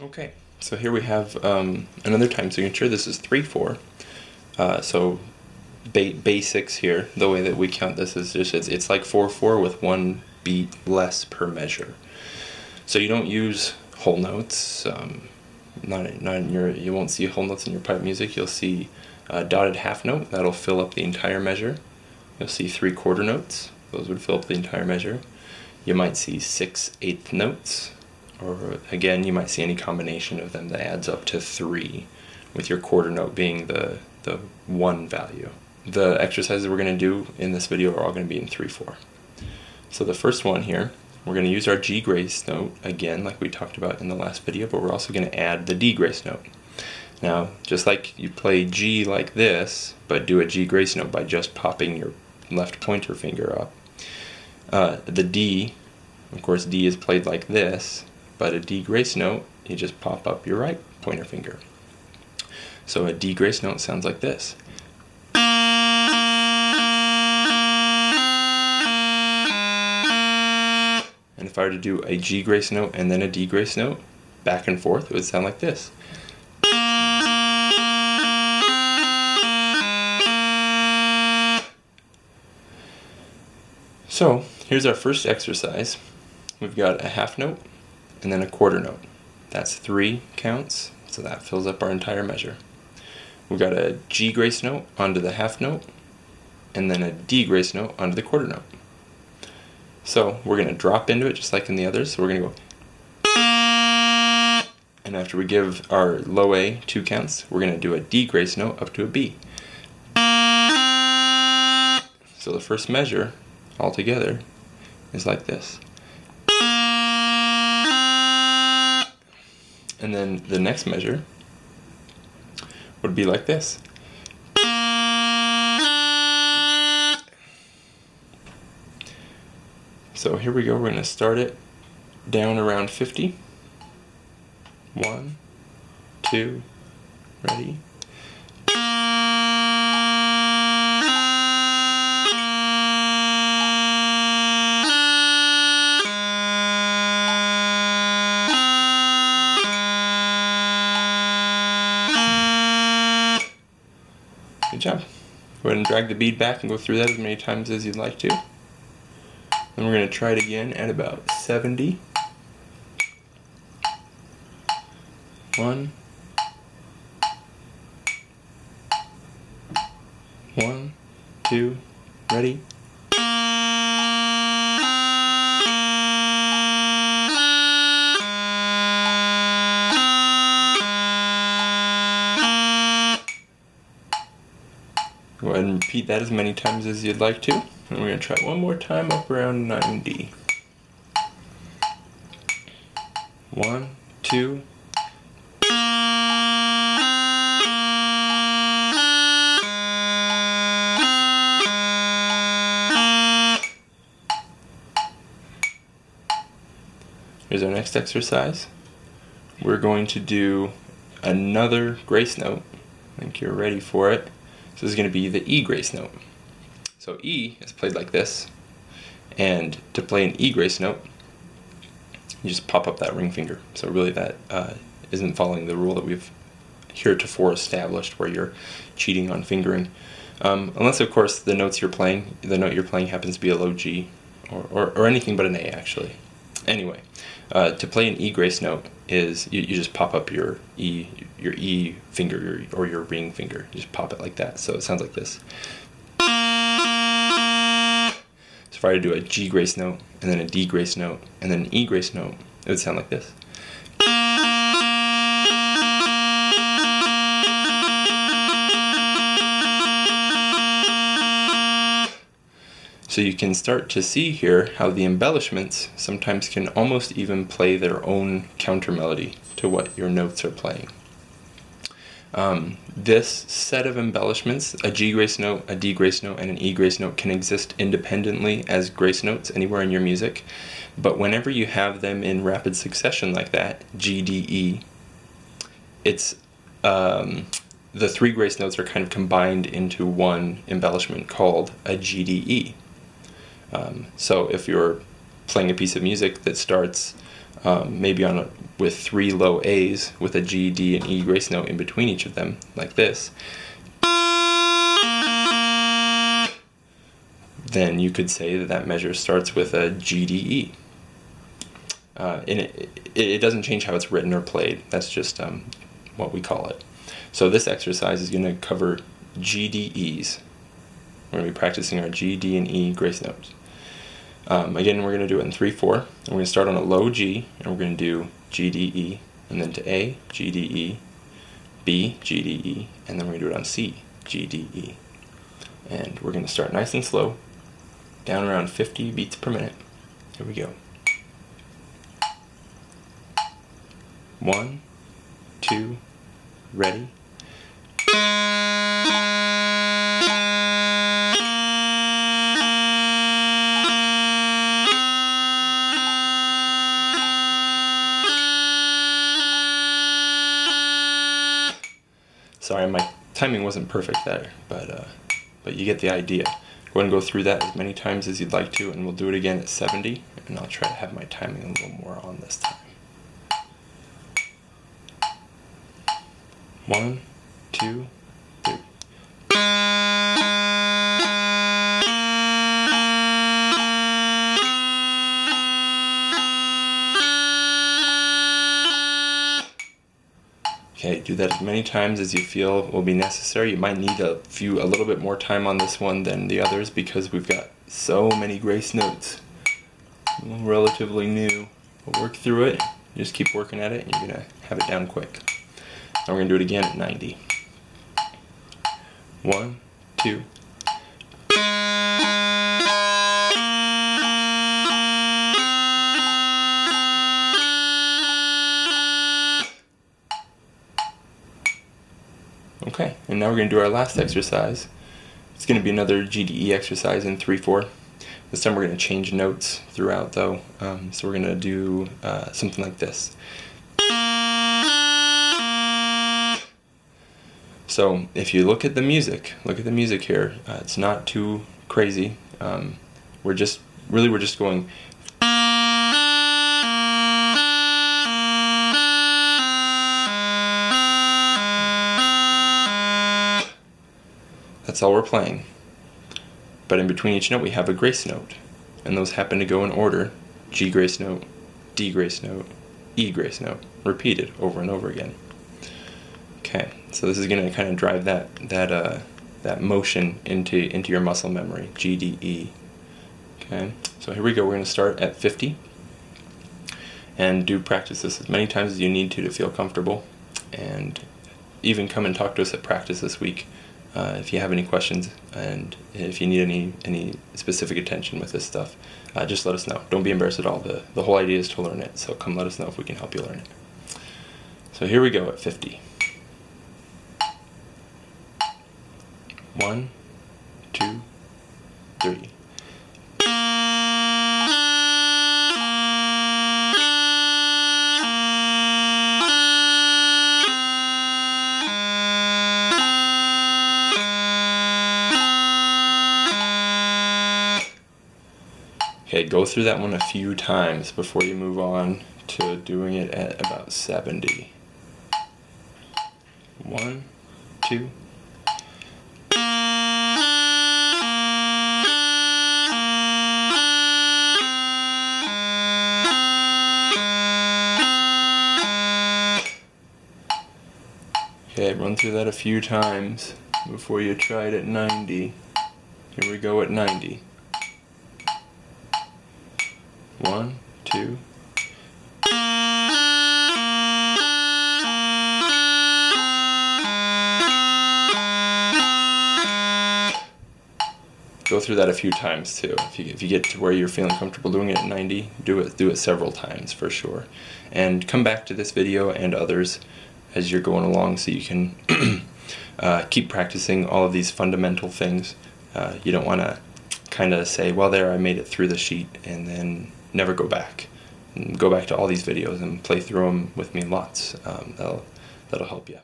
Okay, so here we have another time signature. This is 3/4. So basics here. The way that we count this is just it's like 4/4 with one beat less per measure. So you don't use whole notes. Not in you won't see whole notes in your pipe music. You'll see a dotted half note that'll fill up the entire measure. You'll see 3/4 notes. Those would fill up the entire measure. You might see 6/8 notes. Or again, you might see any combination of them that adds up to 3, with your quarter note being the 1 value. The exercises we're going to do in this video are all going to be in 3/4. So the first one here, we're going to use our G grace note again, like we talked about in the last video, but we're also going to add the D grace note. Now, just like you play G like this, but do a G grace note by just popping your left pointer finger up, the D, of course, D is played like this. But a D grace note, you just pop up your right pointer finger. So a D grace note sounds like this. And if I were to do a G grace note and then a D grace note, back and forth, it would sound like this. So here's our first exercise. We've got a half note and then a quarter note. That's 3 counts, so that fills up our entire measure. We've got a G grace note onto the half note, and then a D grace note onto the quarter note. So we're going to drop into it just like in the others, so we're going to go, and after we give our low A 2 counts, we're going to do a D grace note up to a B. So the first measure altogether is like this. And then the next measure would be like this. So here we go, we're going to start it down around 50. 1, 2, ready. Good job. Go ahead and drag the bead back and go through that as many times as you'd like to. Then we're going to try it again at about 70. 1, 1, 2, ready. Go ahead and repeat that as many times as you'd like to. And we're going to try one more time up around 90. 1, 2. Here's our next exercise. We're going to do another grace note. I think you're ready for it. So this is going to be the E grace note. So E is played like this, and to play an E grace note, you just pop up that ring finger. So really that isn't following the rule that we've heretofore established where you're cheating on fingering. Unless, of course, the note you're playing happens to be a low G, or anything but an A, actually. Anyway, to play an E grace note is you just pop up your E finger or your ring finger. You just pop it like that. So it sounds like this. So if I were to do a G grace note and then a D grace note and then an E grace note, it would sound like this. So you can start to see here how the embellishments sometimes can almost even play their own counter melody to what your notes are playing. This set of embellishments, a G grace note, a D grace note, and an E grace note, can exist independently as grace notes anywhere in your music, but whenever you have them in rapid succession like that, GDE, it's the 3 grace notes are kind of combined into one embellishment called a GDE. So if you're playing a piece of music that starts maybe with 3 low A's with a G, D, and E grace note in between each of them, like this, then you could say that measure starts with a GDE. And it doesn't change how it's written or played. That's just what we call it. So this exercise is going to cover GDEs. We're going to be practicing our G, D, and E grace notes. Again, we're going to do it in 3/4. And we're going to start on a low G, and we're going to do G, D, E, and then to A, G, D, E, B, G, D, E, and then we're going to do it on C, G, D, E. And we're going to start nice and slow, down around 50 beats per minute. Here we go. 1, 2, ready. Sorry, my timing wasn't perfect there, but you get the idea. Go ahead and go through that as many times as you'd like to, and we'll do it again at 70, and I'll try to have my timing a little more on this time. 1, 2, 3. Okay, do that as many times as you feel will be necessary. You might need a little bit more time on this one than the others because we've got so many grace notes. Relatively new. We'll work through it. You just keep working at it and you're going to have it down quick. Now we're going to do it again at 90. 1, 2. Okay, and now we're going to do our last exercise. It's going to be another GDE exercise in 3/4. This time we're going to change notes throughout though. So we're going to do something like this. So if you look at the music here, it's not too crazy. We're just going. That's all we're playing. But in between each note we have a grace note, and those happen to go in order: G grace note, D grace note, E grace note, repeated over and over again. Okay, so this is going to kind of drive that motion into your muscle memory, G, D, E. Okay, so here we go. We're going to start at 50, and practice this as many times as you need to feel comfortable, and even come and talk to us at practice this week if you have any questions, and if you need any specific attention with this stuff. Just let us know. Don't be embarrassed at all. The whole idea is to learn it, so come let us know if we can help you learn it. So here we go at 50. 1, 2, 3. Okay, go through that one a few times before you move on to doing it at about 70. 1, 2. Okay, run through that a few times before you try it at 90. Here we go at 90. 1, 2. Go through that a few times too. If you get to where you're feeling comfortable doing it at 90, do it several times for sure. And come back to this video and others as you're going along so you can keep practicing all of these fundamental things. You don't want to kind of say, well, there, I made it through the sheet, and then never go back. And go back to all these videos and play through them with me lots. That'll help you.